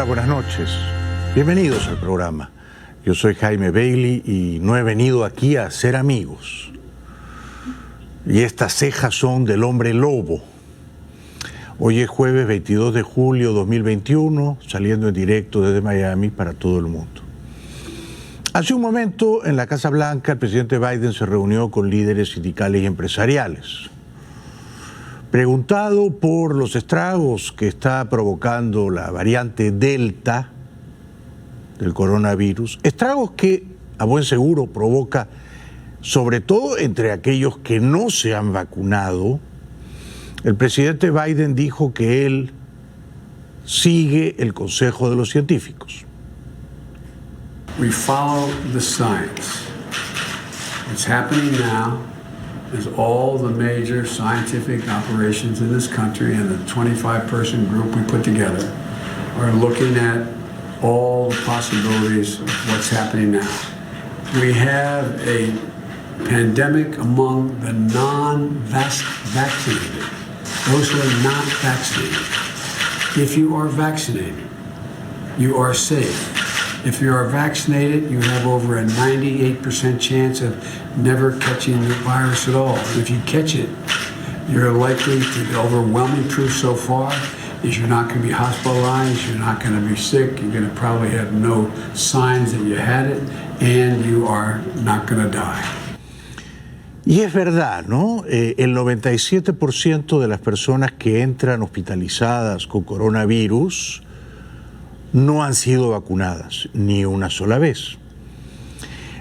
Hola, buenas noches. Bienvenidos al programa. Yo soy Jaime Bailey y no he venido aquí a hacer amigos. Y estas cejas son del hombre lobo. Hoy es jueves 22 de julio 2021, saliendo en directo desde Miami para todo el mundo. Hace un momento, en la Casa Blanca, el presidente Biden se reunió con líderes sindicales y empresariales. Preguntado por los estragos que está provocando la variante Delta del coronavirus, estragos que, a buen seguro, provoca sobre todo entre aquellos que no se han vacunado, el presidente Biden dijo que él sigue el consejo de los científicos. We follow the science. What's happening now is all the major scientific operations in this country and the 25-person group we put together are looking at all the possibilities of what's happening now. We have a pandemic among the non-vaccinated, those who are not vaccinated. If you are vaccinated, you are safe. If you are vaccinated, you have over a 98% chance of never catching the virus at all. If you catch it, you're likely to, the overwhelming proof so far is you're not going to be hospitalized, you're not going to be sick, you're going to probably have no signs that you had it, and you are not going to die. Y es verdad, ¿no? El 97% de las personas que entran hospitalizadas con coronavirus no han sido vacunadas ni una sola vez.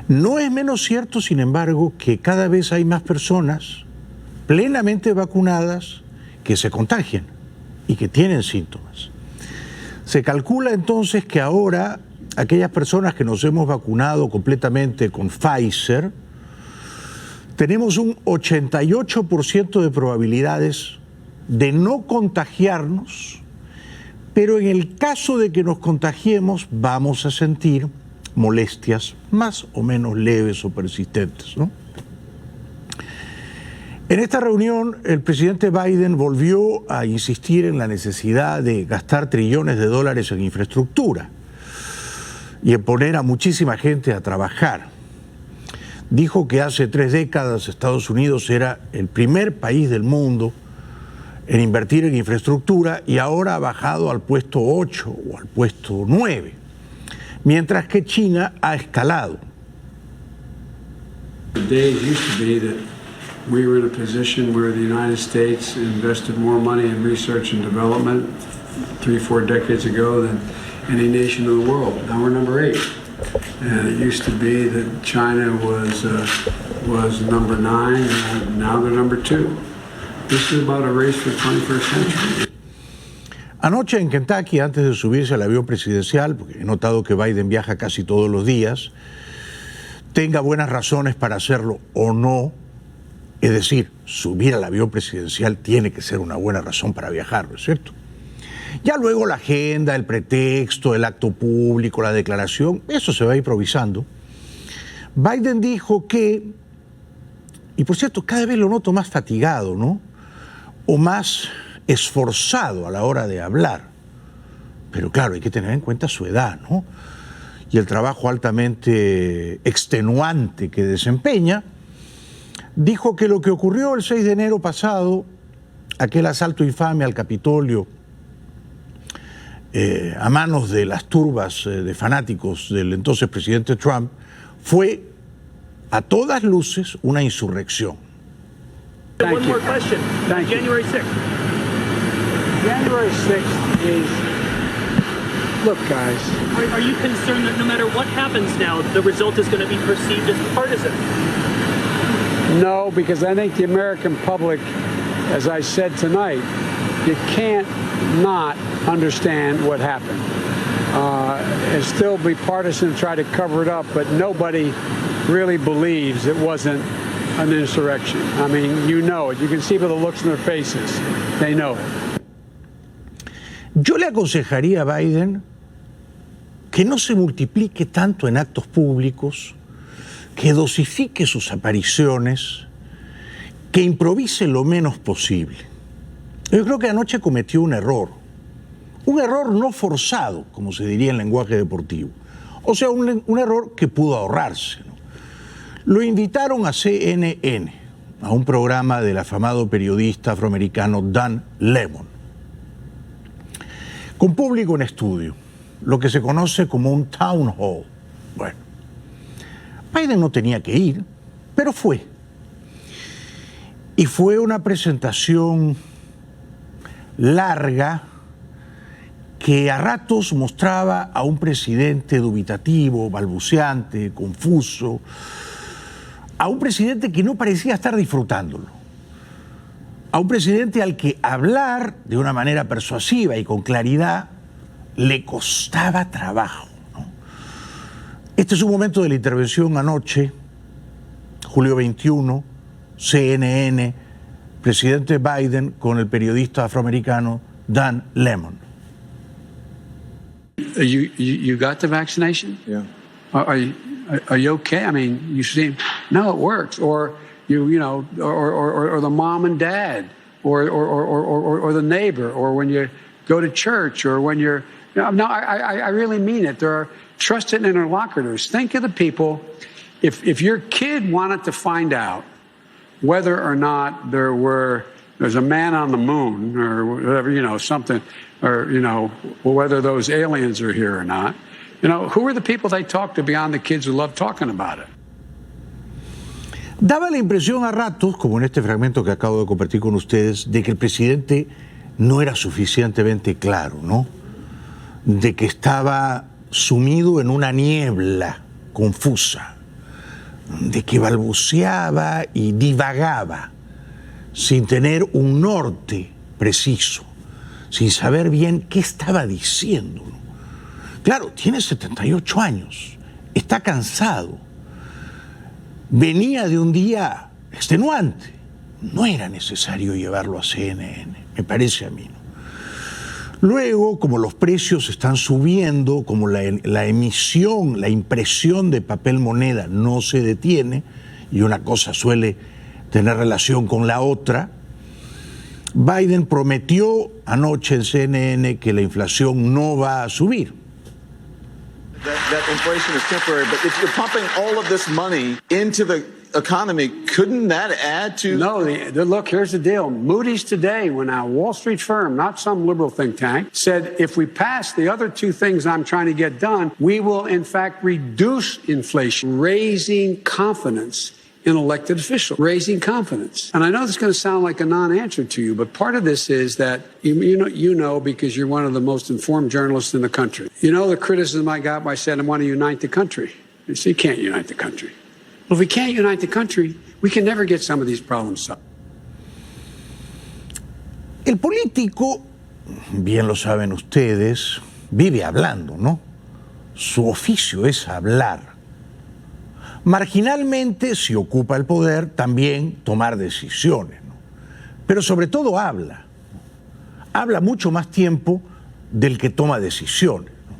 No es menos cierto, sin embargo, que cada vez hay más personas plenamente vacunadas que se contagian y que tienen síntomas. Se calcula entonces que ahora aquellas personas que nos hemos vacunado completamente con Pfizer, tenemos un 88% de probabilidades de no contagiarnos, pero en el caso de que nos contagiemos vamos a sentir molestias más o menos leves o persistentes, ¿no? En esta reunión, el presidente Biden volvió a insistir en la necesidad de gastar trillones de dólares en infraestructura y en poner a muchísima gente a trabajar. Dijo que hace 3 décadas Estados Unidos era el primer país del mundo en invertir en infraestructura y ahora ha bajado al puesto 8 o al puesto 9, mientras que China ha escalado. The days used to be that we were in a position where the United States invested more money in research and development 3-4 decades ago than any nation in the world. Now we're number 8. And it used to be that China was number 9, and now they're number 2. This is about a race for the 21st century. Anoche en Kentucky, antes de subirse al avión presidencial, porque he notado que Biden viaja casi todos los días, tenga buenas razones para hacerlo o no, es decir, subir al avión presidencial tiene que ser una buena razón para viajar, ¿no es cierto? Ya luego la agenda, el pretexto, el acto público, la declaración, eso se va improvisando. Biden dijo que, y por cierto, cada vez lo noto más fatigado, ¿no? O más esforzado a la hora de hablar. Pero claro, hay que tener en cuenta su edad, ¿no? Y el trabajo altamente extenuante que desempeña. Dijo que lo que ocurrió el 6 de enero pasado, aquel asalto infame al Capitolio, a manos de las turbas de fanáticos del entonces presidente Trump, fue a todas luces una insurrección. One more question. January 6th. January 6th is, look guys. Are you concerned that no matter what happens now, the result is going to be perceived as partisan? No, because I think the American public, as I said tonight, you can't not understand what happened. And still be partisan and try to cover it up, but nobody really believes it wasn't an insurrection. I mean, you know it. You can see by the looks on their faces. They know it. Yo le aconsejaría a Biden que no se multiplique tanto en actos públicos, que dosifique sus apariciones, que improvise lo menos posible. Yo creo que anoche cometió un error Un error no forzado, como se diría en lenguaje deportivo. O sea, un error que pudo ahorrarse, ¿no? Lo invitaron a CNN, a un programa del afamado periodista afroamericano Dan Lemon, con público en estudio, lo que se conoce como un town hall. Bueno, Biden no tenía que ir, pero fue. Y fue una presentación larga que a ratos mostraba a un presidente dubitativo, balbuceante, confuso, a un presidente que no parecía estar disfrutándolo, a un presidente al que hablar de una manera persuasiva y con claridad le costaba trabajo, ¿no? Este es un momento de la intervención anoche, julio 21, CNN, presidente Biden con el afroamericano Dan Lemon. You got the vaccination? Yeah. Are you okay? I mean, you seem, no, it works. Or or the mom and dad, or the neighbor, or when you go to church, or when you're, no, I really mean it. There are trusted interlocutors. Think of the people. If your kid wanted to find out whether or not there's a man on the moon or whatever, something, or, whether those aliens are here or not, who are the people they talk to beyond the kids who love talking about it? Daba la impresión a ratos, como en este fragmento que acabo de compartir con ustedes, de que el presidente no era suficientemente claro, ¿no? De que estaba sumido en una niebla confusa, de que balbuceaba y divagaba sin tener un norte preciso, sin saber bien qué estaba diciendo, ¿no? Claro, tiene 78 años, está cansado, venía de un día extenuante, no era necesario llevarlo a CNN, me parece a mí, ¿no? Luego, como los precios están subiendo, como la emisión, la impresión de papel moneda no se detiene, y una cosa suele tener relación con la otra, Biden prometió anoche en CNN que la inflación no va a subir. That inflation is temporary, but if you're pumping all of this money into the economy, couldn't that add to... No, look, here's the deal. Moody's today, when a Wall Street firm, not some liberal think tank, said if we pass the other two things I'm trying to get done, we will in fact reduce inflation, raising confidence in elected officials, raising confidence. And I know this is going to sound like a non-answer to you, but part of this is that, you know, because you're one of the most informed journalists in the country. You know the criticism I got by saying I want to unite the country. You see, you can't unite the country. Well, if we can't unite the country, we can never get some of these problems solved. El político, bien lo saben ustedes, vive hablando, ¿no? Su oficio es hablar. Marginalmente, si ocupa el poder, también tomar decisiones, ¿no? Pero sobre todo habla. Habla mucho más tiempo del que toma decisiones, ¿no?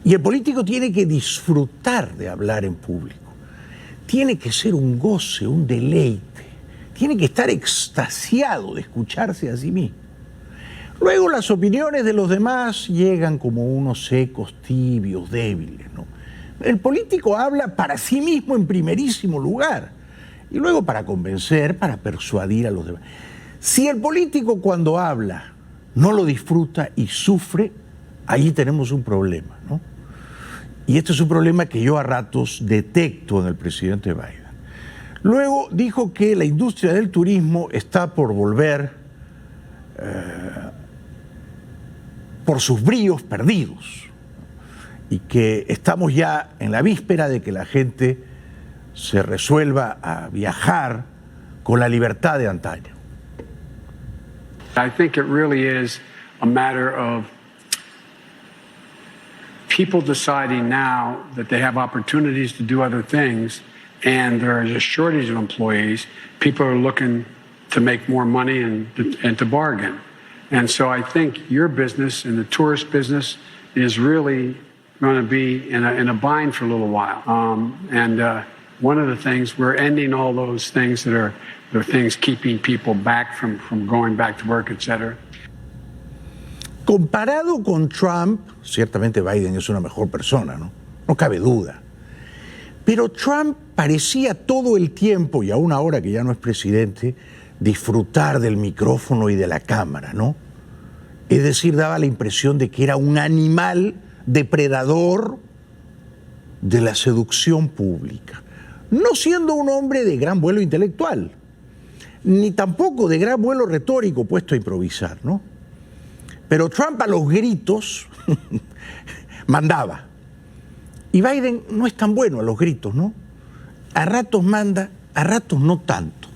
Y el político tiene que disfrutar de hablar en público. Tiene que ser un goce, un deleite. Tiene que estar extasiado de escucharse a sí mismo. Luego las opiniones de los demás llegan como unos ecos tibios, débiles, ¿no? El político habla para sí mismo en primerísimo lugar y luego para convencer, para persuadir a los demás. Si el político cuando habla no lo disfruta y sufre, ahí tenemos un problema, ¿no? Y este es un problema que yo a ratos detecto en el presidente Biden. Luego dijo que la industria del turismo está por volver por sus bríos perdidos y que estamos ya en la víspera de que la gente se resuelva a viajar con la libertad de antaño. I think it really is a matter of people deciding now that they have opportunities to do other things and there is a shortage of employees. People are looking to make more money and to bargain. And so I think your business and the tourist business is really going to be in a bind for a little while. One of the things, we're ending all those things that are the things keeping people back from going back to work, et cetera. Comparado con Trump, ciertamente Biden es una mejor persona, ¿no? No cabe duda. Pero Trump parecía todo el tiempo, y aún ahora que ya no es presidente, disfrutar del micrófono y de la cámara, ¿no? Es decir, daba la impresión de que era un animal depredador de la seducción pública. No siendo un hombre de gran vuelo intelectual, ni tampoco de gran vuelo retórico puesto a improvisar, ¿no? Pero Trump a los gritos mandaba. Y Biden no es tan bueno a los gritos, ¿no? A ratos manda, a ratos no tanto.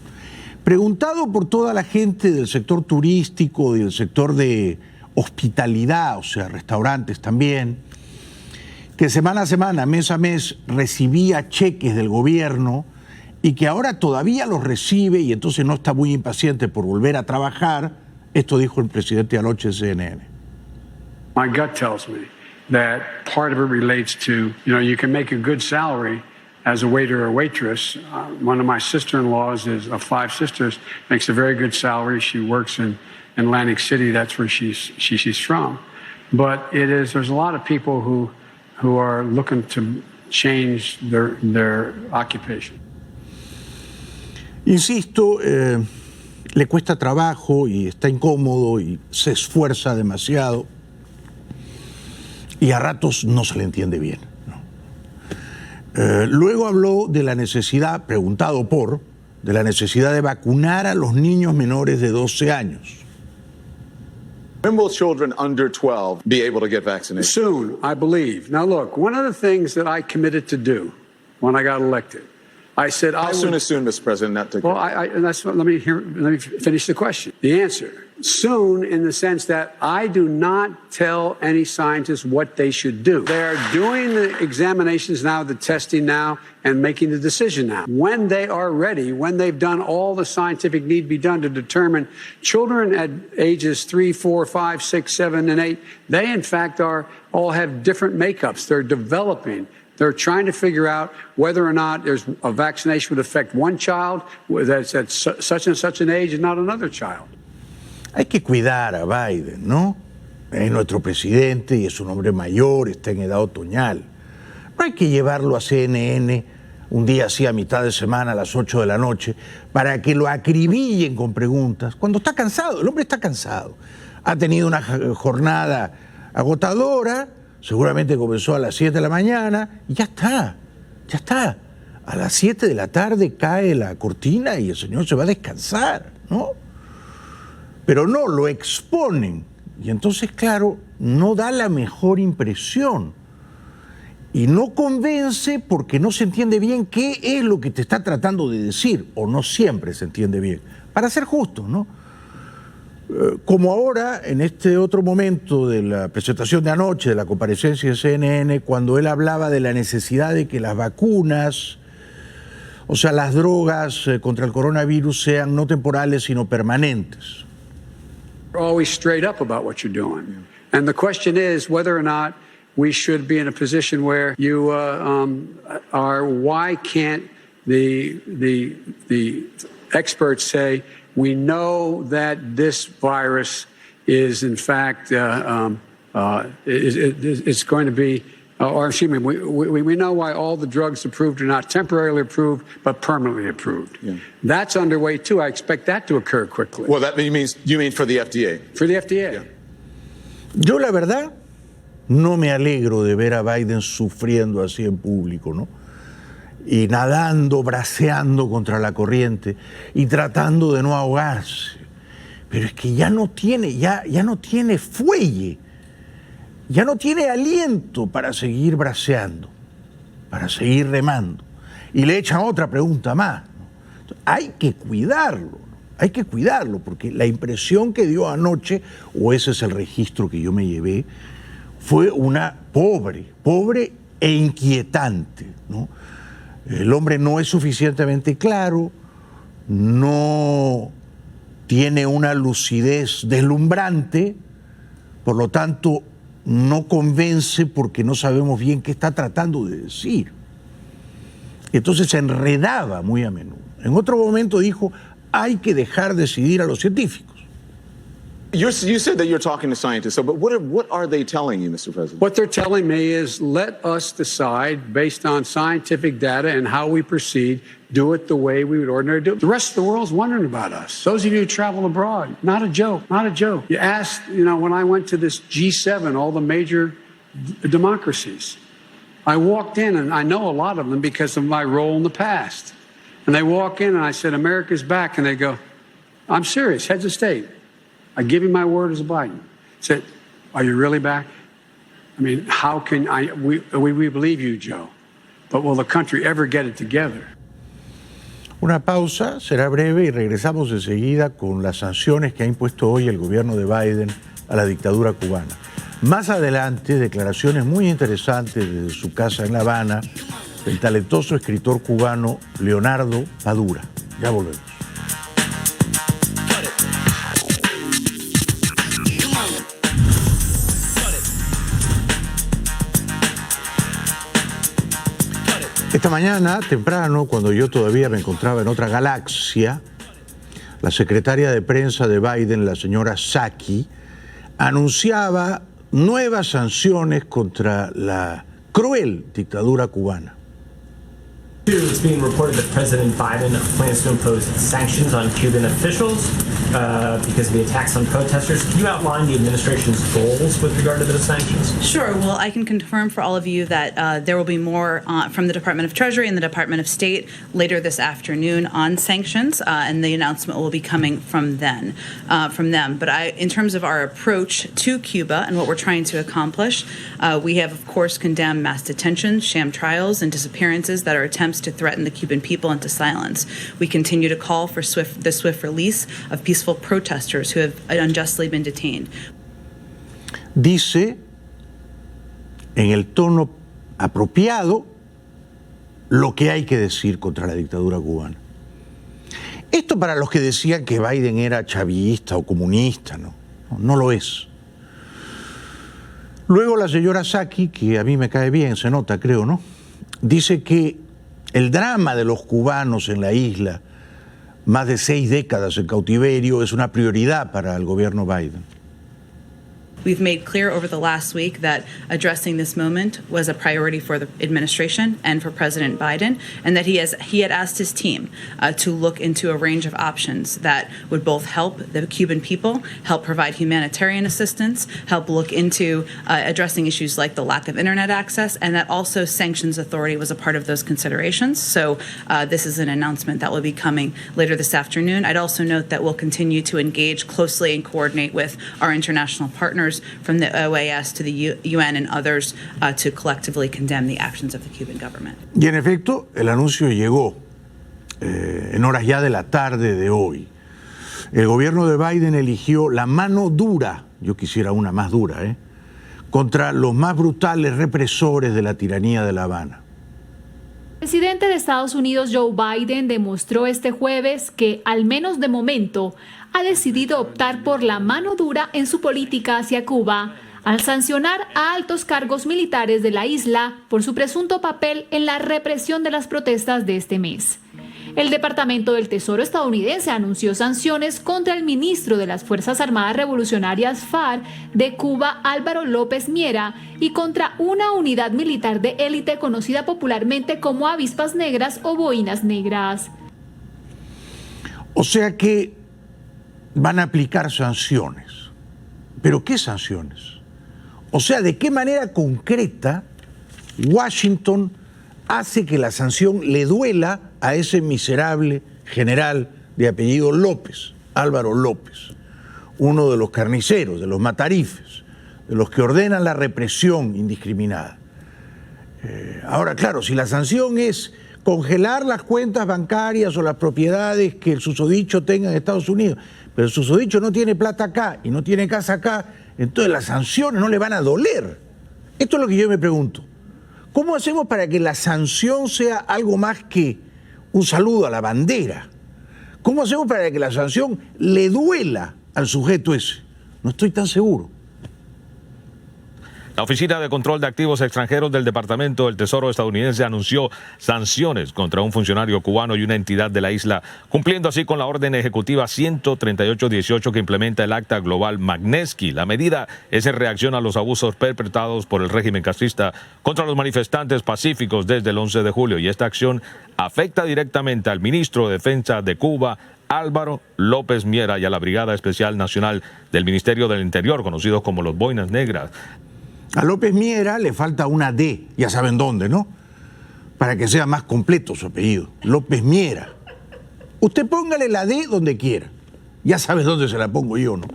Preguntado por toda la gente del sector turístico y del sector de hospitalidad, o sea, restaurantes también, que semana a semana, mes a mes, recibía cheques del gobierno y que ahora todavía los recibe y entonces no está muy impaciente por volver a trabajar, esto dijo el presidente anoche de CNN. My gut tells me that part of it relates to, you can make a good salary as a waiter or waitress. One of my sister-in-laws is of 5 sisters, makes a very good salary. She works in Atlantic City. That's where she's from. But there's a lot of people who are looking to change their occupation. Insisto, le cuesta trabajo y está incómodo y se esfuerza demasiado y a ratos no se le entiende bien, ¿no? Luego habló de la necesidad, preguntado de la necesidad de vacunar a los niños menores de 12 años. When will children under 12 be able to get vaccinated? Soon, I believe. Now, look, one of the things that I committed to do when I got elected, I said, How soon is soon, Mr. President? Not to well, let me finish the question. The answer, soon in the sense that I do not tell any scientists what they should do. They're doing the examinations now, the testing now, and making the decision now. When they are ready, when they've done all the scientific need to be done to determine children at ages 3, 4, 5, 6, 7, and 8, they in fact all have different makeups. They're developing. They're trying to figure out whether or not there's a vaccination would affect one child that's at such and such an age and not another child. Hay que cuidar a Biden, ¿no? Es nuestro presidente y es un hombre mayor, está en edad otoñal. No hay que llevarlo a CNN un día así a mitad de semana a las 8 de la noche para que lo acribillen con preguntas. Cuando está cansado, el hombre está cansado. Ha tenido una jornada agotadora. Seguramente comenzó a las 7 de la mañana y ya está. A las 7 de la tarde cae la cortina y el señor se va a descansar, ¿no? Pero no, lo exponen. Y entonces, claro, no da la mejor impresión. Y no convence porque no se entiende bien qué es lo que te está tratando de decir, o no siempre se entiende bien. Para ser justos, ¿no? Como ahora, en este otro momento de la presentación de anoche, de la comparecencia de CNN, cuando él hablaba de la necesidad de que las vacunas, o sea, las drogas contra el coronavirus sean no temporales, sino permanentes. You're always straight up about what you're doing. And the question is whether or not we should be in a position where you why can't the experts say, we know that this virus is, in fact, it's going to be, or excuse me, we know why all the drugs approved are not temporarily approved, but permanently approved. Yeah. That's underway, too. I expect that to occur quickly. Well, that means, you mean for the FDA? For the FDA. Yeah. Yo, la verdad, no me alegro de ver a Biden sufriendo así en público, ¿no? Y nadando, braceando contra la corriente y tratando de no ahogarse. Pero es que ya no tiene fuelle, ya no tiene aliento para seguir braceando, para seguir remando. Y le echan otra pregunta más, ¿no? Hay que cuidarlo, porque la impresión que dio anoche, o ese es el registro que yo me llevé, fue una pobre e inquietante, ¿no? El hombre no es suficientemente claro, no tiene una lucidez deslumbrante, por lo tanto no convence porque no sabemos bien qué está tratando de decir. Entonces se enredaba muy a menudo. En otro momento dijo, hay que dejar decidir a los científicos. You said that you're talking to scientists, so, but what are they telling you, Mr. President? What they're telling me is let us decide based on scientific data and how we proceed, do it the way we would ordinarily do it. The rest of the world's wondering about us. Those of you who travel abroad, not a joke, not a joke. You asked, when I went to this G7, all the major democracies, I walked in, and I know a lot of them because of my role in the past. And they walk in, and I said, America's back. And they go, I'm serious, heads of state. I give you my word as a Biden. I said, are you really back? I mean, how can we believe you, Joe. But will the country ever get it together? Una pausa, será breve y regresamos enseguida con las sanciones que ha impuesto hoy el gobierno de Biden a la dictadura cubana. Más adelante, declaraciones muy interesantes desde su casa en La Habana del talentoso escritor cubano Leonardo Padura. Ya volvemos. Esta mañana, temprano, cuando yo todavía me encontraba en otra galaxia, la secretaria de prensa de Biden, la señora Psaki, anunciaba nuevas sanciones contra la cruel dictadura cubana. It's being reported that President Biden plans to impose sanctions on Cuban officials because of the attacks on protesters. Can you outline the administration's goals with regard to those sanctions? Sure. Well, I can confirm for all of you that there will be more from the Department of Treasury and the Department of State later this afternoon on sanctions, and the announcement will be coming from them. But in terms of our approach to Cuba and what we're trying to accomplish, we have, of course, condemned mass detentions, sham trials, and disappearances that are attempts to threaten the Cuban people into silence. We continue to call for the swift release of peaceful protesters who have unjustly been detained. Dice en el tono apropiado lo que hay que decir contra la dictadura cubana. Esto para los que decían que Biden era chavista o comunista, no lo es. Luego la señora Psaki, que a mí me cae bien, se nota, creo, ¿no? Dice que el drama de los cubanos en la isla, más de 6 décadas en cautiverio, es una prioridad para el gobierno Biden. We've made clear over the last week that addressing this moment was a priority for the administration and for President Biden, and that he had asked his team to look into a range of options that would both help the Cuban people, help provide humanitarian assistance, help look into addressing issues like the lack of internet access, and that also sanctions authority was a part of those considerations. So this is an announcement that will be coming later this afternoon. I'd also note that we'll continue to engage closely and coordinate with our international partners from the OAS to the UN and others to collectively condemn the actions of the Cuban government. Y en efecto, el anuncio llegó en horas ya de la tarde de hoy. El gobierno de Biden eligió la mano dura, yo quisiera una más dura, contra los más brutales represores de la tiranía de La Habana. El presidente de Estados Unidos, Joe Biden, demostró este jueves que, al menos de momento, ha decidido optar por la mano dura en su política hacia Cuba, al sancionar a altos cargos militares de la isla por su presunto papel en la represión de las protestas de este mes. El Departamento del Tesoro estadounidense anunció sanciones contra el ministro de las Fuerzas Armadas Revolucionarias FARC de Cuba, Álvaro López Miera, y contra una unidad militar de élite conocida popularmente como avispas negras o boinas negras. O sea que van a aplicar sanciones. ¿Pero qué sanciones? O sea, ¿de qué manera concreta Washington hace que la sanción le duela a ese miserable general de apellido López, Álvaro López, uno de los carniceros, de los matarifes, de los que ordenan la represión indiscriminada? Ahora, claro, si la sanción es congelar las cuentas bancarias o las propiedades que el susodicho tenga en Estados Unidos, pero el susodicho no tiene plata acá y no tiene casa acá, entonces las sanciones no le van a doler. Esto es lo que yo me pregunto. ¿Cómo hacemos para que la sanción sea algo más que un saludo a la bandera? ¿Cómo hacemos para que la sanción le duela al sujeto ese? No estoy tan seguro. La Oficina de Control de Activos Extranjeros del Departamento del Tesoro estadounidense anunció sanciones contra un funcionario cubano y una entidad de la isla, cumpliendo así con la orden ejecutiva 13818 que implementa el Acta Global Magnitsky. La medida es en reacción a los abusos perpetrados por el régimen castrista contra los manifestantes pacíficos desde el 11 de julio, y esta acción afecta directamente al ministro de Defensa de Cuba, Álvaro López Miera, y a la Brigada Especial Nacional del Ministerio del Interior, conocidos como los Boinas Negras. A López Miera le falta una D, ya saben dónde, ¿no? Para que sea más completo su apellido, López Miera. Usted póngale la D donde quiera, ya sabes dónde se la pongo yo, ¿no?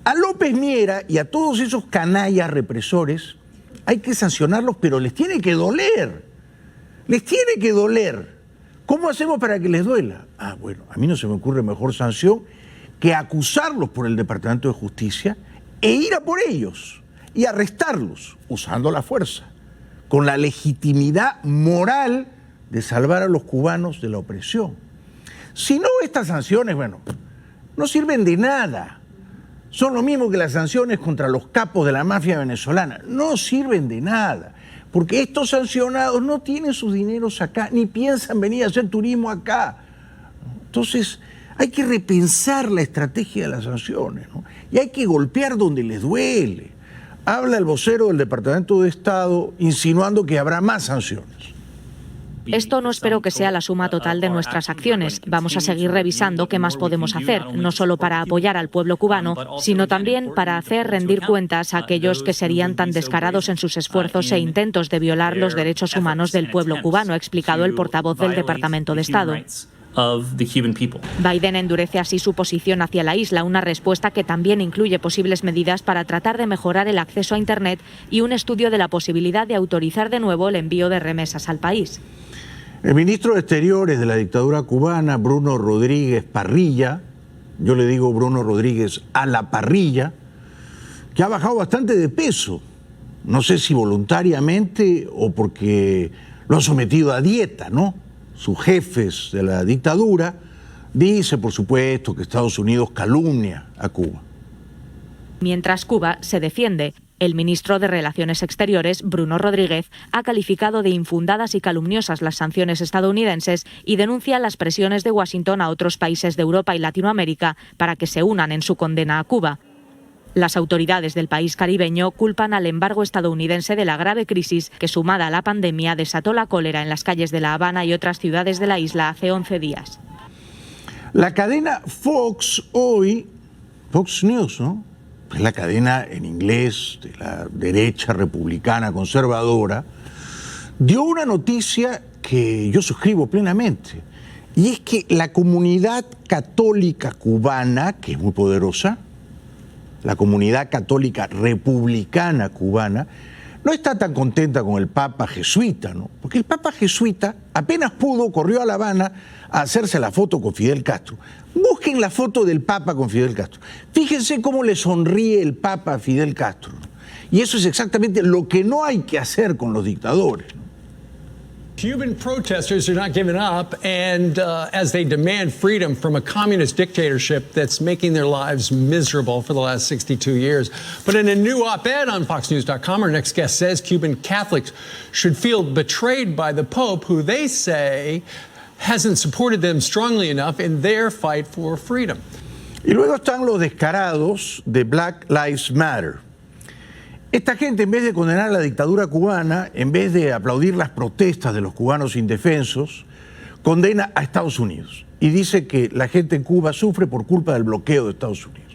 A López Miera y a todos esos canallas represores hay que sancionarlos, pero les tiene que doler, les tiene que doler. ¿Cómo hacemos para que les duela? Bueno, a mí no se me ocurre mejor sanción que acusarlos por el Departamento de Justicia e ir a por ellos y arrestarlos usando la fuerza, con la legitimidad moral de salvar a los cubanos de la opresión. Si no, estas sanciones, bueno, no sirven de nada. Son lo mismo que las sanciones contra los capos de la mafia venezolana. No sirven de nada, porque estos sancionados no tienen sus dineros acá, ni piensan venir a hacer turismo acá. Entonces, hay que repensar la estrategia de las sanciones, ¿no? Y hay que golpear donde les duele. Habla el vocero del Departamento de Estado insinuando que habrá más sanciones. Esto no espero que sea la suma total de nuestras acciones. Vamos a seguir revisando qué más podemos hacer, no solo para apoyar al pueblo cubano, sino también para hacer rendir cuentas a aquellos que serían tan descarados en sus esfuerzos e intentos de violar los derechos humanos del pueblo cubano, ha explicado el portavoz del Departamento de Estado. Biden endurece así su posición hacia la isla, una respuesta que también incluye posibles medidas para tratar de mejorar el acceso a Internet y un estudio de la posibilidad de autorizar de nuevo el envío de remesas al país. El ministro de Exteriores de la dictadura cubana, Bruno Rodríguez Parrilla, yo le digo Bruno Rodríguez a la parrilla, que ha bajado bastante de peso, no sé si voluntariamente o porque lo han sometido a dieta, ¿no? Sus jefes de la dictadura, dice, por supuesto, que Estados Unidos calumnia a Cuba. Mientras Cuba se defiende, el ministro de Relaciones Exteriores, Bruno Rodríguez, ha calificado de infundadas y calumniosas las sanciones estadounidenses y denuncia las presiones de Washington a otros países de Europa y Latinoamérica para que se unan en su condena a Cuba. Las autoridades del país caribeño culpan al embargo estadounidense de la grave crisis que, sumada a la pandemia, desató la cólera en las calles de La Habana y otras ciudades de la isla hace 11 días. La cadena Fox hoy, Fox News, ¿no? Es la cadena en inglés de la derecha republicana conservadora, dio una noticia que yo suscribo plenamente, y es que la comunidad católica cubana, que es muy poderosa, la comunidad católica republicana cubana, no está tan contenta con el Papa jesuita, ¿no? Porque el Papa jesuita apenas pudo, corrió a La Habana a hacerse la foto con Fidel Castro. Busquen la foto del Papa con Fidel Castro. Fíjense cómo le sonríe el Papa a Fidel Castro. Y eso es exactamente lo que no hay que hacer con los dictadores. Cuban protesters are not giving up, and as they demand freedom from a communist dictatorship that's making their lives miserable for the last 62 years. But in a new op-ed on FoxNews.com, our next guest says Cuban Catholics should feel betrayed by the Pope, who they say hasn't supported them strongly enough in their fight for freedom. Y luego están los descarados de Black Lives Matter. Esta gente, en vez de condenar la dictadura cubana, en vez de aplaudir las protestas de los cubanos indefensos, condena a Estados Unidos y dice que la gente en Cuba sufre por culpa del bloqueo de Estados Unidos.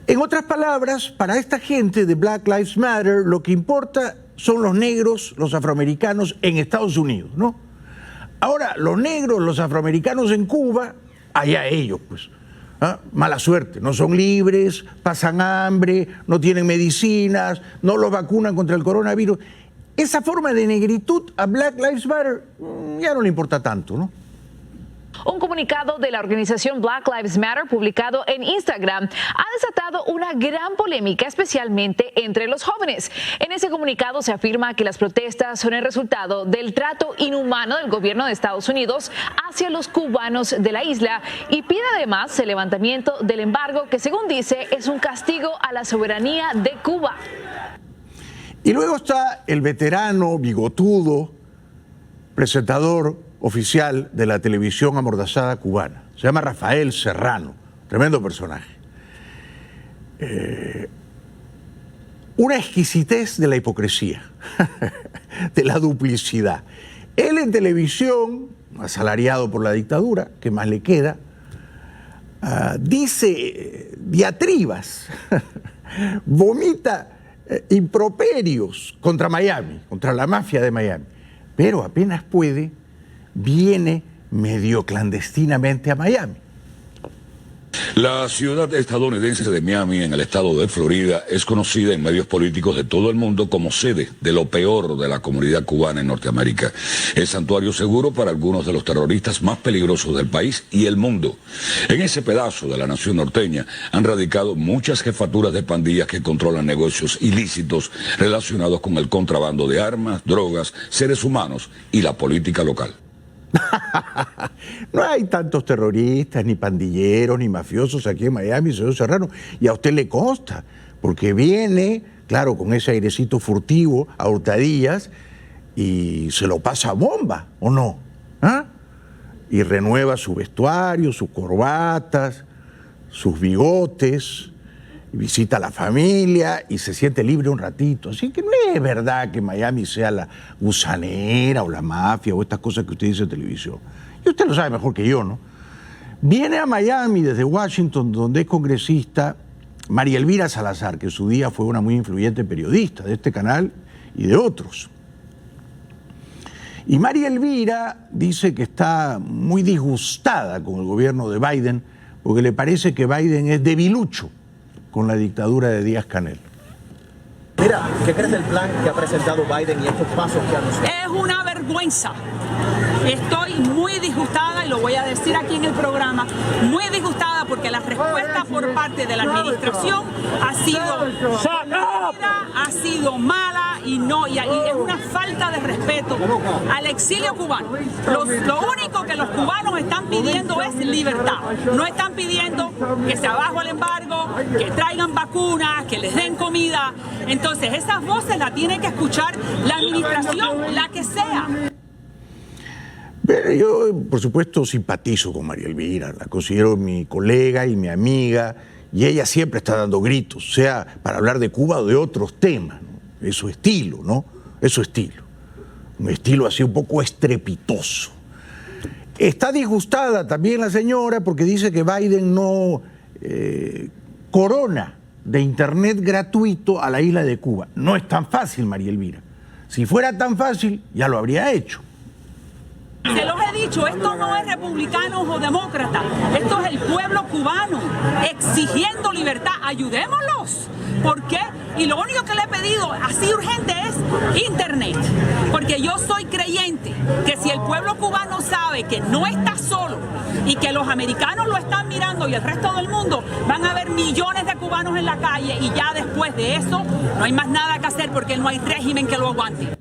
En otras palabras, para esta gente de Black Lives Matter, lo que importa son los negros, los afroamericanos en Estados Unidos, ¿no? Ahora, los negros, los afroamericanos en Cuba, allá ellos, pues. Mala suerte, no son libres, pasan hambre, no tienen medicinas, no los vacunan contra el coronavirus. Esa forma de negritud a Black Lives Matter ya no le importa tanto, ¿no? Un comunicado de la organización Black Lives Matter publicado en Instagram ha desatado una gran polémica, especialmente entre los jóvenes. En ese comunicado se afirma que las protestas son el resultado del trato inhumano del gobierno de Estados Unidos hacia los cubanos de la isla y pide además el levantamiento del embargo que, según dice, es un castigo a la soberanía de Cuba. Y luego está el veterano, bigotudo, presentador oficial de la televisión amordazada cubana. Se llama Rafael Serrano, tremendo personaje. Una exquisitez de la hipocresía, de la duplicidad. Él en televisión, asalariado por la dictadura, ¿qué más le queda? Dice diatribas, vomita improperios contra Miami, contra la mafia de Miami. Pero apenas puede, viene medio clandestinamente a Miami. La ciudad estadounidense de Miami, en el estado de Florida, es conocida en medios políticos de todo el mundo como sede de lo peor de la comunidad cubana en Norteamérica. Es santuario seguro para algunos de los terroristas más peligrosos del país y el mundo. En ese pedazo de la nación norteña han radicado muchas jefaturas de pandillas que controlan negocios ilícitos relacionados con el contrabando de armas, drogas, seres humanos y la política local. No hay tantos terroristas, ni pandilleros, ni mafiosos aquí en Miami, señor Serrano, y a usted le consta, porque viene, claro, con ese airecito furtivo a hurtadillas y se lo pasa a bomba, ¿o no? ¿Ah? Y renueva su vestuario, sus corbatas, sus bigotes, visita a la familia y se siente libre un ratito. Así que no es verdad que Miami sea la gusanera o la mafia o estas cosas que usted dice en televisión. Y usted lo sabe mejor que yo, ¿no? Viene a Miami desde Washington, donde es congresista, María Elvira Salazar, que en su día fue una muy influyente periodista de este canal y de otros. Y María Elvira dice que está muy disgustada con el gobierno de Biden porque le parece que Biden es debilucho con la dictadura de Díaz-Canel. Mira, ¿qué crees del plan que ha presentado Biden y estos pasos que ha anunciado? Es una vergüenza. Estoy muy disgustada y lo voy a decir aquí en el programa, muy disgustada porque la respuesta por parte de la administración ha sido mala y es una falta de respeto al exilio cubano. Lo único que los cubanos están pidiendo es libertad. No están pidiendo que se abajo el embargo, que traigan vacunas, que les den comida. Entonces esas voces las tiene que escuchar la administración, la que sea. Pero yo, por supuesto, simpatizo con María Elvira, la considero mi colega y mi amiga, y ella siempre está dando gritos, sea para hablar de Cuba o de otros temas, ¿no? Es su estilo, ¿no? Es su estilo. Un estilo así un poco estrepitoso. Está disgustada también la señora porque dice que Biden no corona de internet gratuito a la isla de Cuba. No es tan fácil, María Elvira. Si fuera tan fácil, ya lo habría hecho. Se los he dicho, esto no es republicanos o demócratas, esto es el pueblo cubano exigiendo libertad. Ayudémoslos. ¿Por qué? Y lo único que le he pedido así urgente es internet, porque yo soy creyente que si el pueblo cubano sabe que no está solo y que los americanos lo están mirando y el resto del mundo, van a haber millones de cubanos en la calle y ya después de eso no hay más nada que hacer porque no hay régimen que lo aguante.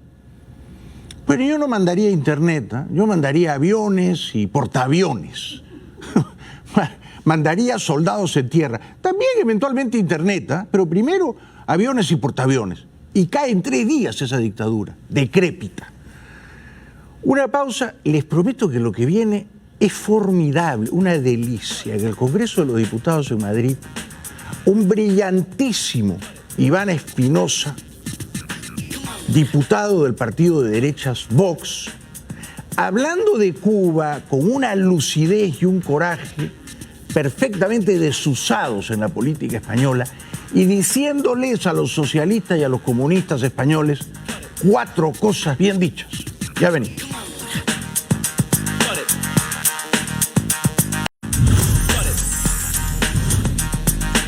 Pero yo no mandaría internet, ¿eh? Yo mandaría aviones y portaaviones. Mandaría soldados en tierra. También eventualmente internet, ¿eh? Pero primero aviones y portaaviones. Y cae en 3 días esa dictadura, decrépita. Una pausa, les prometo que lo que viene es formidable, una delicia. En el Congreso de los Diputados en Madrid, un brillantísimo Iván Espinosa, diputado del partido de derechas Vox, hablando de Cuba con una lucidez y un coraje perfectamente desusados en la política española y diciéndoles a los socialistas y a los comunistas españoles 4 cosas bien dichas. Ya venimos.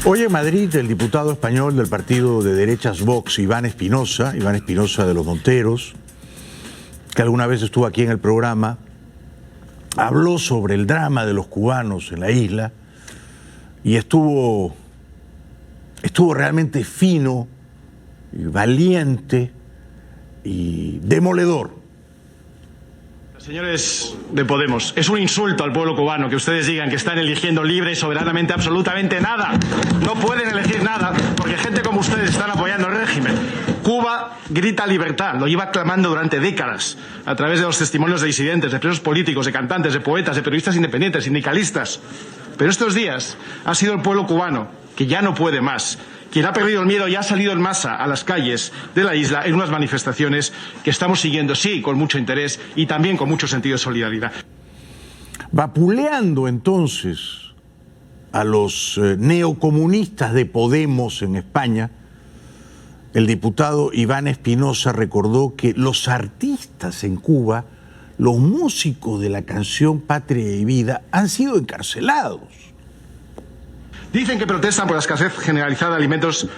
Hoy en Madrid, el diputado español del partido de derechas Vox, Iván Espinosa de los Monteros, que alguna vez estuvo aquí en el programa, habló sobre el drama de los cubanos en la isla y estuvo realmente fino, y valiente y demoledor. Señores de Podemos, es un insulto al pueblo cubano que ustedes digan que están eligiendo libre y soberanamente absolutamente nada. No pueden elegir nada porque gente como ustedes están apoyando el régimen. Cuba grita libertad, lo lleva clamando durante décadas a través de los testimonios de disidentes, de presos políticos, de cantantes, de poetas, de periodistas independientes, sindicalistas. Pero estos días ha sido el pueblo cubano, que ya no puede más, quien ha perdido el miedo y ha salido en masa a las calles de la isla en unas manifestaciones que estamos siguiendo, sí, con mucho interés y también con mucho sentido de solidaridad. Vapuleando entonces a los neocomunistas de Podemos en España, el diputado Iván Espinosa recordó que los artistas en Cuba, los músicos de la canción Patria y Vida, han sido encarcelados. Dicen que protestan por la escasez generalizada de alimentos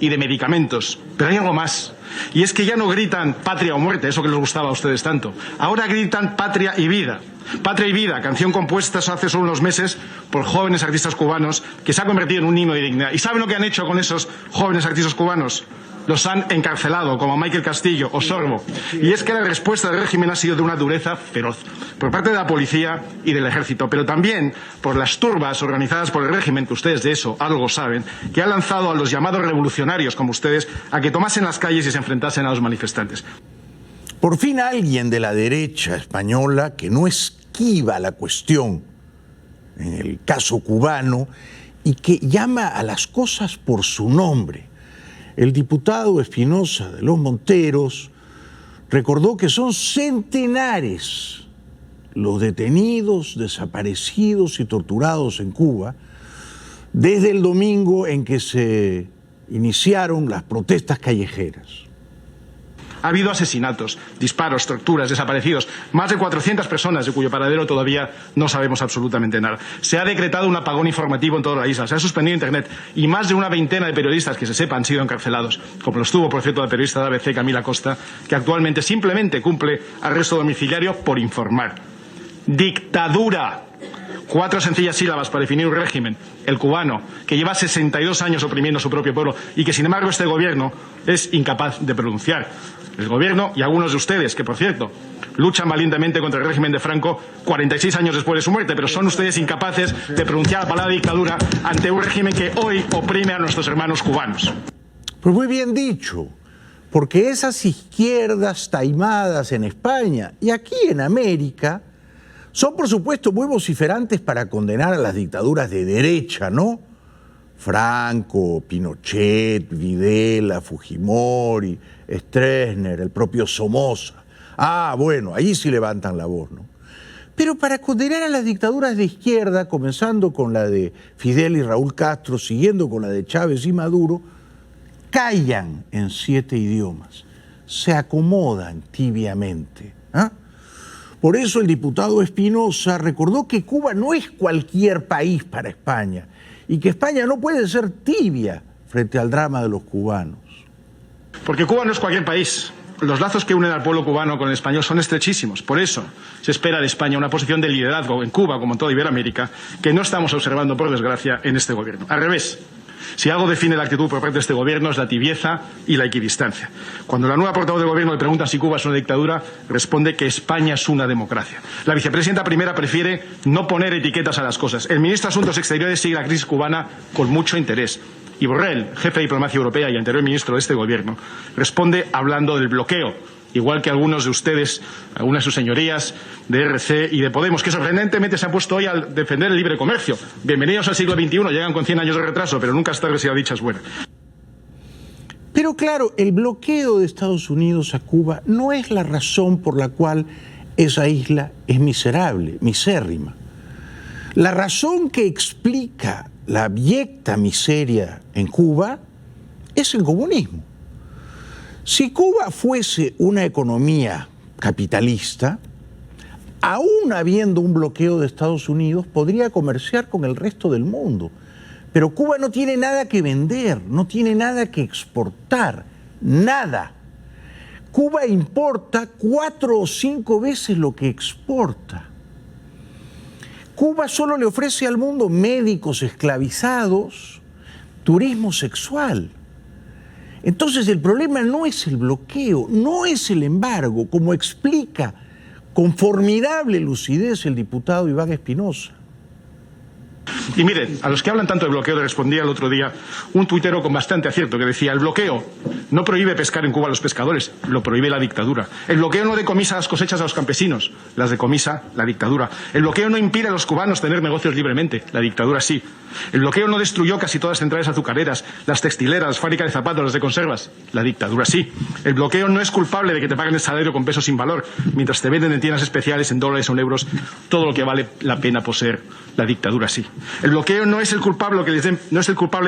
y de medicamentos, pero hay algo más. Y es que ya no gritan patria o muerte, eso que les gustaba a ustedes tanto. Ahora gritan patria y vida. Patria y vida, canción compuesta hace solo unos meses por jóvenes artistas cubanos que se ha convertido en un himno de dignidad. ¿Y saben lo que han hecho con esos jóvenes artistas cubanos? Los han encarcelado, como Michael Castillo o Sorbo. Y es que la respuesta del régimen ha sido de una dureza feroz, por parte de la policía y del ejército, pero también por las turbas organizadas por el régimen, que ustedes de eso algo saben, que ha lanzado a los llamados revolucionarios, como ustedes, a que tomasen las calles y se enfrentasen a los manifestantes. Por fin alguien de la derecha española que no esquiva la cuestión, en el caso cubano, y que llama a las cosas por su nombre. El diputado Espinosa de los Monteros recordó que son centenares los detenidos, desaparecidos y torturados en Cuba desde el domingo en que se iniciaron las protestas callejeras. Ha habido asesinatos, disparos, torturas, desaparecidos, más de 400 personas de cuyo paradero todavía no sabemos absolutamente nada. Se ha decretado un apagón informativo en toda la isla, se ha suspendido Internet y más de una veintena de periodistas que se sepa han sido encarcelados, como lo estuvo, por cierto, la periodista de ABC, Camila Costa, que actualmente simplemente cumple arresto domiciliario por informar. Dictadura. 4 sencillas sílabas para definir un régimen, el cubano, que lleva 62 años oprimiendo a su propio pueblo y que, sin embargo, este gobierno es incapaz de pronunciar. El gobierno y algunos de ustedes, que, por cierto, luchan valientemente contra el régimen de Franco 46 años después de su muerte, pero son ustedes incapaces de pronunciar la palabra dictadura ante un régimen que hoy oprime a nuestros hermanos cubanos. Pues muy bien dicho, porque esas izquierdas taimadas en España y aquí en América son, por supuesto, muy vociferantes para condenar a las dictaduras de derecha, ¿no? Franco, Pinochet, Videla, Fujimori, Stroessner, el propio Somoza. Ah, bueno, ahí sí levantan la voz, ¿no? Pero para condenar a las dictaduras de izquierda, comenzando con la de Fidel y Raúl Castro, siguiendo con la de Chávez y Maduro, callan en 7 idiomas, se acomodan tibiamente, ¿ah? Por eso el diputado Espinosa recordó que Cuba no es cualquier país para España y que España no puede ser tibia frente al drama de los cubanos. Porque Cuba no es cualquier país. Los lazos que unen al pueblo cubano con el español son estrechísimos. Por eso se espera de España una posición de liderazgo en Cuba, como en toda Iberoamérica, que no estamos observando, por desgracia, en este gobierno. Al revés. Si algo define la actitud por parte de este gobierno es la tibieza y la equidistancia. Cuando la nueva portavoz del gobierno le pregunta si Cuba es una dictadura, responde que España es una democracia. La vicepresidenta primera prefiere no poner etiquetas a las cosas. El ministro de Asuntos Exteriores sigue la crisis cubana con mucho interés. Y Borrell, jefe de diplomacia europea y anterior ministro de este gobierno, responde hablando del bloqueo, igual que algunos de ustedes, algunas de sus señorías de RC y de Podemos, que sorprendentemente se han puesto hoy a defender el libre comercio. Bienvenidos al siglo XXI, llegan con 100 años de retraso, pero nunca es tarde si la dicha es buena. Pero claro, el bloqueo de Estados Unidos a Cuba no es la razón por la cual esa isla es miserable, misérrima. La razón que explica la abyecta miseria en Cuba es el comunismo. Si Cuba fuese una economía capitalista, aún habiendo un bloqueo de Estados Unidos, podría comerciar con el resto del mundo. Pero Cuba no tiene nada que vender, no tiene nada que exportar, nada. Cuba importa 4 o 5 veces lo que exporta. Cuba solo le ofrece al mundo médicos esclavizados, turismo sexual. Entonces el problema no es el bloqueo, no es el embargo, como explica con formidable lucidez el diputado Iván Espinosa. Y miren, a los que hablan tanto de bloqueo le respondía el otro día un tuitero con bastante acierto que decía: el bloqueo no prohíbe pescar en Cuba a los pescadores, lo prohíbe la dictadura. El bloqueo no decomisa las cosechas a los campesinos, las decomisa la dictadura. El bloqueo no impide a los cubanos tener negocios libremente, la dictadura sí. El bloqueo no destruyó casi todas las centrales azucareras, las textileras, las fábricas de zapatos, las de conservas, la dictadura sí. El bloqueo no es culpable de que te paguen el salario con pesos sin valor, mientras te venden en tiendas especiales en dólares o en euros todo lo que vale la pena poseer, la dictadura sí. El bloqueo no es el culpable de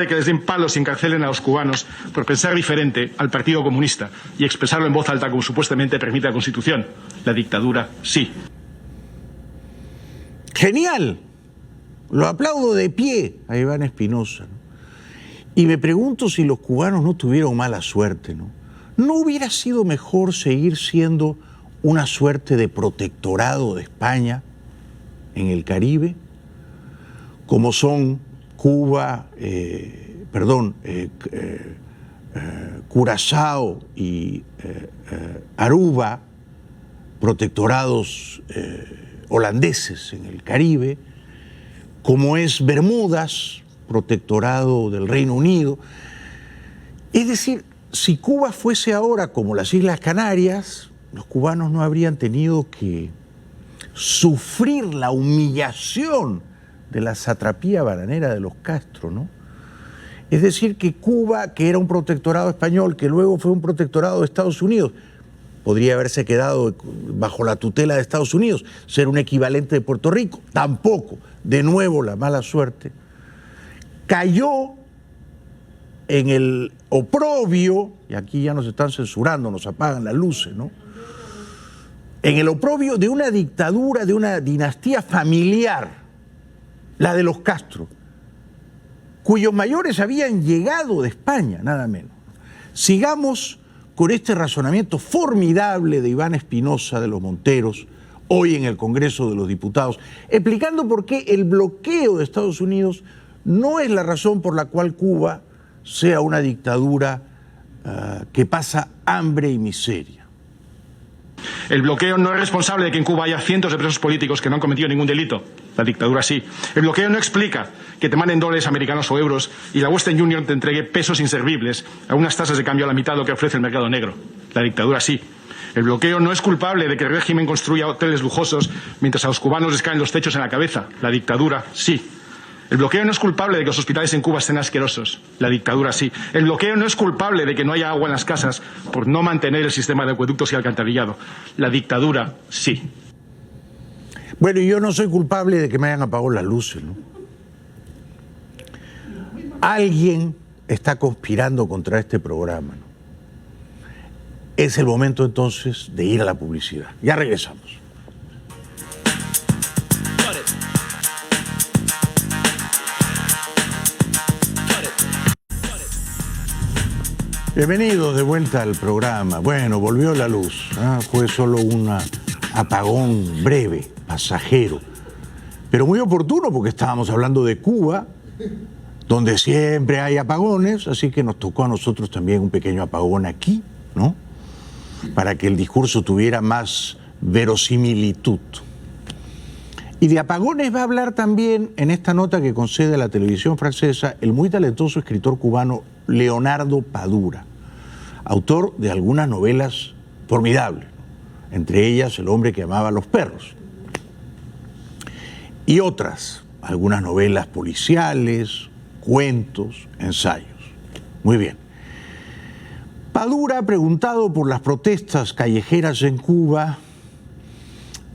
que les den palos y encarcelen a los cubanos por pensar diferente al Partido Comunista y expresarlo en voz alta como supuestamente permite la Constitución, la dictadura sí. Genial. Lo aplaudo de pie a Iván Espinosa, ¿no? Y me pregunto si los cubanos no tuvieron mala suerte, ¿no? ¿No hubiera sido mejor seguir siendo una suerte de protectorado de España en el Caribe, como son Cuba, Curazao y Aruba, protectorados holandeses en el Caribe, como es Bermudas, protectorado del Reino Unido? Es decir, si Cuba fuese ahora como las Islas Canarias, los cubanos no habrían tenido que sufrir la humillación de la satrapía bananera de los Castro, ¿no? Es decir, que Cuba, que era un protectorado español, que luego fue un protectorado de Estados Unidos, podría haberse quedado bajo la tutela de Estados Unidos, ser un equivalente de Puerto Rico. Tampoco. De nuevo, la mala suerte. Cayó en el oprobio, y aquí ya nos están censurando, nos apagan las luces, ¿no? En el oprobio de una dictadura, de una dinastía familiar, la de los Castro, cuyos mayores habían llegado de España, nada menos. Sigamos con este razonamiento formidable de Iván Espinosa de los Monteros, hoy en el Congreso de los Diputados, explicando por qué el bloqueo de Estados Unidos no es la razón por la cual Cuba sea una dictadura que pasa hambre y miseria. El bloqueo no es responsable de que en Cuba haya cientos de presos políticos que no han cometido ningún delito. La dictadura sí. El bloqueo no explica que te manden dólares americanos o euros y la Western Union te entregue pesos inservibles a unas tasas de cambio a la mitad de lo que ofrece el mercado negro. La dictadura sí. El bloqueo no es culpable de que el régimen construya hoteles lujosos mientras a los cubanos les caen los techos en la cabeza. La dictadura sí. El bloqueo no es culpable de que los hospitales en Cuba estén asquerosos. La dictadura sí. El bloqueo no es culpable de que no haya agua en las casas por no mantener el sistema de acueductos y alcantarillado. La dictadura sí. Bueno, y yo no soy culpable de que me hayan apagado las luces, ¿no? Alguien está conspirando contra este programa, ¿no? Es el momento entonces de ir a la publicidad. Ya regresamos. Bienvenidos de vuelta al programa. Bueno, volvió la luz, ¿eh? Fue solo un apagón breve, pasajero, pero muy oportuno porque estábamos hablando de Cuba, donde siempre hay apagones, así que nos tocó a nosotros también un pequeño apagón aquí, ¿no? Para que el discurso tuviera más verosimilitud. Y de apagones va a hablar también en esta nota que concede la televisión francesa el muy talentoso escritor cubano Leonardo Padura, autor de algunas novelas formidables, entre ellas El hombre que amaba a los perros, y otras, algunas novelas policiales, cuentos, ensayos. Muy bien. Padura, preguntado por las protestas callejeras en Cuba,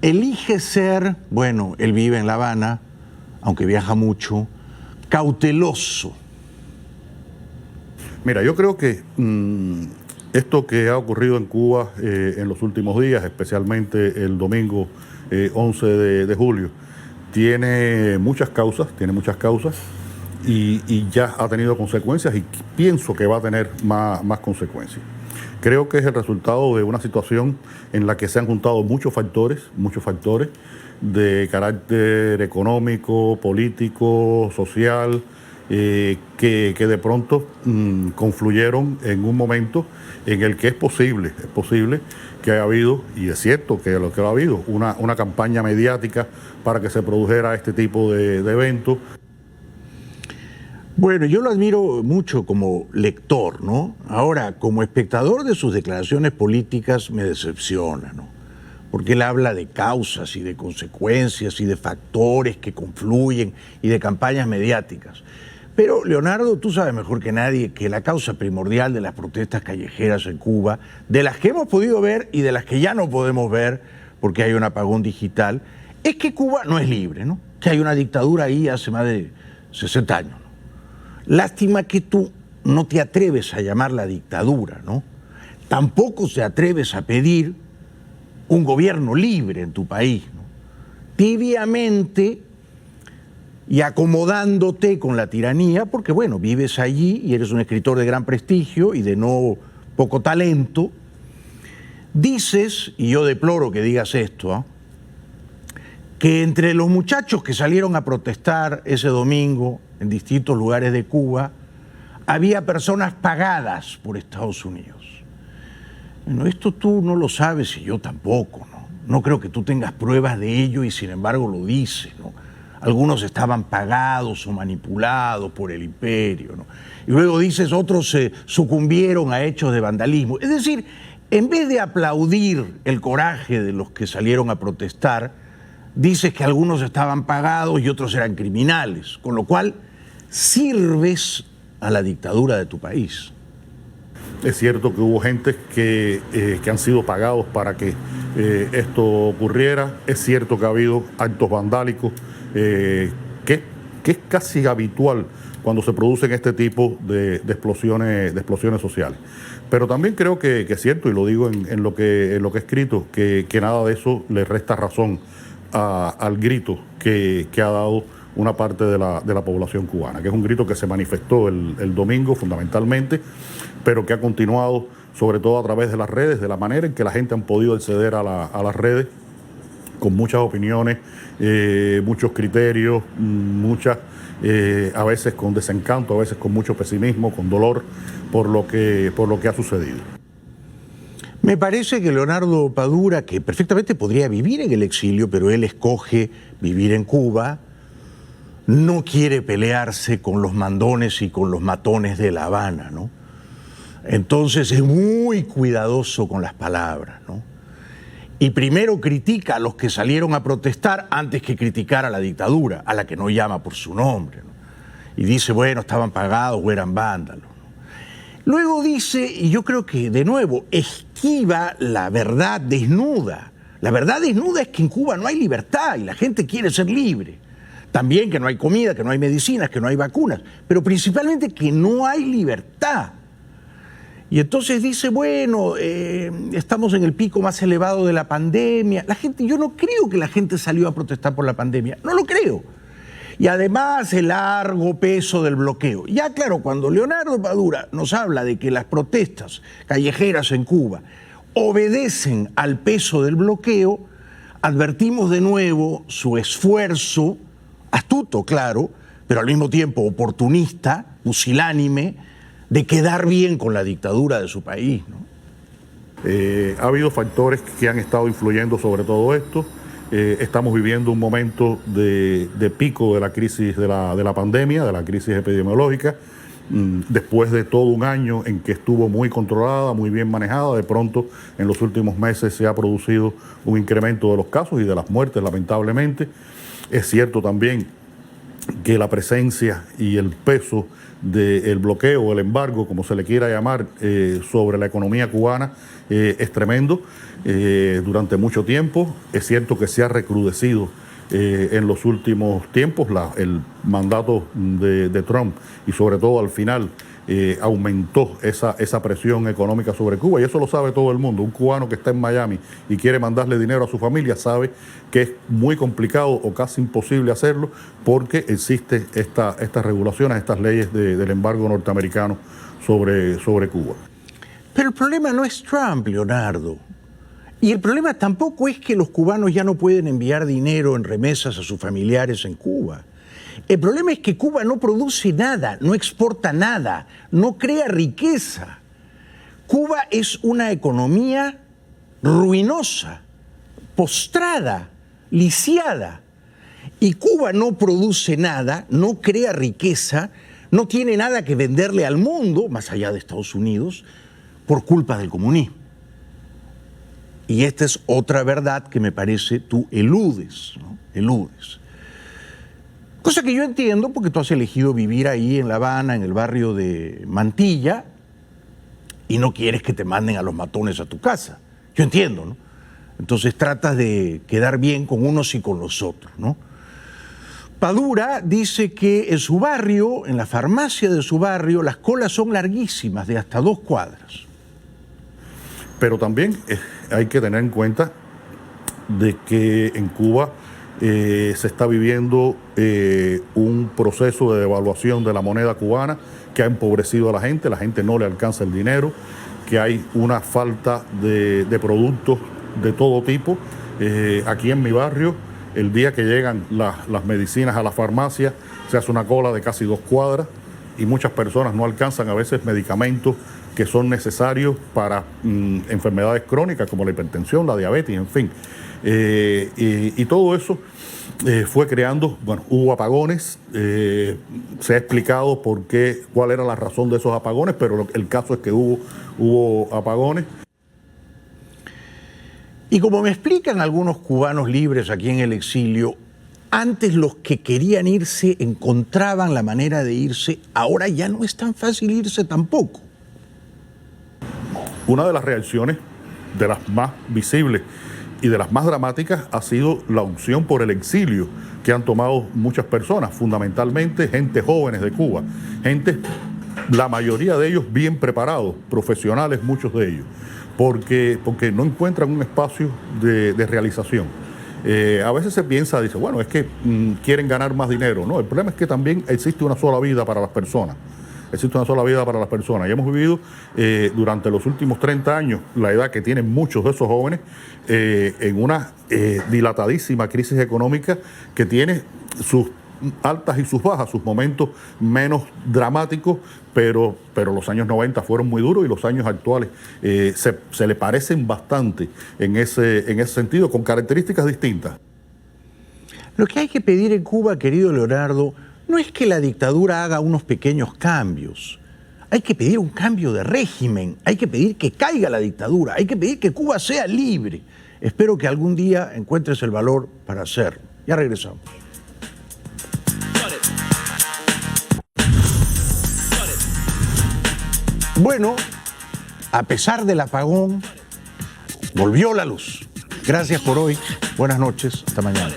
elige ser, bueno, él vive en La Habana, aunque viaja mucho, cauteloso. Mira, yo creo que esto que ha ocurrido en Cuba en los últimos días, especialmente el domingo 11 de julio, tiene muchas causas y ya ha tenido consecuencias y pienso que va a tener más consecuencias. Creo que es el resultado de una situación en la que se han juntado muchos factores de carácter económico, político, social, que de pronto confluyeron en un momento en el que es posible que haya habido, y es cierto que lo que ha habido, una campaña mediática para que se produjera este tipo de eventos. Bueno, yo lo admiro mucho como lector, ¿no? Ahora, como espectador de sus declaraciones políticas me decepciona, ¿no? Porque él habla de causas y de consecuencias y de factores que confluyen y de campañas mediáticas. Pero, Leonardo, tú sabes mejor que nadie que la causa primordial de las protestas callejeras en Cuba, de las que hemos podido ver y de las que ya no podemos ver porque hay un apagón digital, es que Cuba no es libre, ¿no? Que hay una dictadura ahí hace más de 60 años, ¿no? Lástima que tú no te atreves a llamarla dictadura, ¿no? Tampoco te atreves a pedir un gobierno libre en tu país, ¿no? Tibiamente y acomodándote con la tiranía, porque bueno, vives allí y eres un escritor de gran prestigio y de no poco talento, dices, y yo deploro que digas esto, ¿eh?, que entre los muchachos que salieron a protestar ese domingo en distintos lugares de Cuba, había personas pagadas por Estados Unidos. Bueno, esto tú no lo sabes y yo tampoco, ¿no? No creo que tú tengas pruebas de ello y sin embargo lo dices, ¿no? Algunos estaban pagados o manipulados por el imperio, ¿no? Y luego dices, otros sucumbieron a hechos de vandalismo. Es decir, en vez de aplaudir el coraje de los que salieron a protestar, dices que algunos estaban pagados y otros eran criminales, con lo cual sirves a la dictadura de tu país. Es cierto que hubo gente que han sido pagados para que esto ocurriera. Es cierto que ha habido actos vandálicos que es casi habitual cuando se producen este tipo de explosiones sociales. Pero también creo que es cierto, y lo digo en lo que he escrito, que nada de eso le resta razón al grito que ha dado una parte de la población cubana, que es un grito que se manifestó el domingo fundamentalmente, pero que ha continuado sobre todo a través de las redes, de la manera en que la gente han podido acceder a las redes, con muchas opiniones, muchos criterios, a veces con desencanto, a veces con mucho pesimismo, con dolor por lo que ha sucedido. Me parece que Leonardo Padura, que perfectamente podría vivir en el exilio, pero él escoge vivir en Cuba, no quiere pelearse con los mandones y con los matones de La Habana, ¿no? Entonces es muy cuidadoso con las palabras, ¿no? Y primero critica a los que salieron a protestar antes que criticar a la dictadura, a la que no llama por su nombre, ¿no? Y dice, bueno, estaban pagados o eran vándalos, ¿no? Luego dice, y yo creo que de nuevo esquiva la verdad desnuda. La verdad desnuda es que en Cuba no hay libertad y la gente quiere ser libre. También que no hay comida, que no hay medicinas, que no hay vacunas, pero principalmente que no hay libertad. Y entonces dice, bueno, estamos en el pico más elevado de la pandemia. La gente, yo no creo que la gente salió a protestar por la pandemia, no lo creo. Y además el largo peso del bloqueo. Ya claro, cuando Leonardo Padura nos habla de que las protestas callejeras en Cuba obedecen al peso del bloqueo, advertimos de nuevo su esfuerzo, astuto, claro, pero al mismo tiempo oportunista, pusilánime, de quedar bien con la dictadura de su país, ¿no? Ha habido factores que han estado influyendo sobre todo esto. Estamos viviendo un momento de pico de la crisis de la pandemia, de la crisis epidemiológica. Después de todo un año en que estuvo muy controlada, muy bien manejada, de pronto en los últimos meses se ha producido un incremento de los casos y de las muertes, lamentablemente. Es cierto también que la presencia y el peso del bloqueo o el embargo, como se le quiera llamar, sobre la economía cubana es tremendo. Durante mucho tiempo es cierto que se ha recrudecido en los últimos tiempos el mandato de Trump y sobre todo al final aumentó esa presión económica sobre Cuba, y eso lo sabe todo el mundo. Un cubano que está en Miami y quiere mandarle dinero a su familia sabe que es muy complicado o casi imposible hacerlo porque existe estas regulaciones, estas leyes del embargo norteamericano sobre Cuba. Pero el problema no es Trump, Leonardo. Y el problema tampoco es que los cubanos ya no pueden enviar dinero en remesas a sus familiares en Cuba. El problema es que Cuba no produce nada, no exporta nada, no crea riqueza. Cuba es una economía ruinosa, postrada, lisiada. Y Cuba no produce nada, no crea riqueza, no tiene nada que venderle al mundo, más allá de Estados Unidos, por culpa del comunismo. Y esta es otra verdad que me parece tú eludes, ¿no? Eludes. Cosa que yo entiendo porque tú has elegido vivir ahí en La Habana, en el barrio de Mantilla, y no quieres que te manden a los matones a tu casa. Yo entiendo, ¿no? Entonces tratas de quedar bien con unos y con los otros, ¿no? Padura dice que en su barrio, en la farmacia de su barrio, las colas son larguísimas, de hasta 2 cuadras. Pero también hay que tener en cuenta de que en Cuba se está viviendo un proceso de devaluación de la moneda cubana que ha empobrecido a la gente no le alcanza el dinero, que hay una falta de productos de todo tipo. Aquí en mi barrio, el día que llegan las medicinas a la farmacia, se hace una cola de casi 2 cuadras y muchas personas no alcanzan a veces medicamentos que son necesarios para enfermedades crónicas como la hipertensión, la diabetes, en fin. Y todo eso fue creando, bueno, hubo apagones, se ha explicado cuál era la razón de esos apagones, pero el caso es que hubo apagones. Y como me explican algunos cubanos libres aquí en el exilio, antes los que querían irse encontraban la manera de irse, ahora ya no es tan fácil irse tampoco. Una de las reacciones, de las más visibles y de las más dramáticas, ha sido la opción por el exilio que han tomado muchas personas, fundamentalmente gente jóvenes de Cuba, gente, la mayoría de ellos bien preparados, profesionales muchos de ellos, porque no encuentran un espacio de realización. A veces se piensa, dice, bueno, es que quieren ganar más dinero. No, el problema es que también existe una sola vida para las personas. Existe una sola vida para las personas. Y hemos vivido durante los últimos 30 años, la edad que tienen muchos de esos jóvenes, en una dilatadísima crisis económica que tiene sus altas y sus bajas, sus momentos menos dramáticos, pero los años 90 fueron muy duros y los años actuales se le parecen bastante en ese sentido, con características distintas. Lo que hay que pedir en Cuba, querido Leonardo, no es que la dictadura haga unos pequeños cambios. Hay que pedir un cambio de régimen, hay que pedir que caiga la dictadura, hay que pedir que Cuba sea libre. Espero que algún día encuentres el valor para hacerlo. Ya regresamos. Bueno, a pesar del apagón, volvió la luz. Gracias por hoy. Buenas noches. Hasta mañana.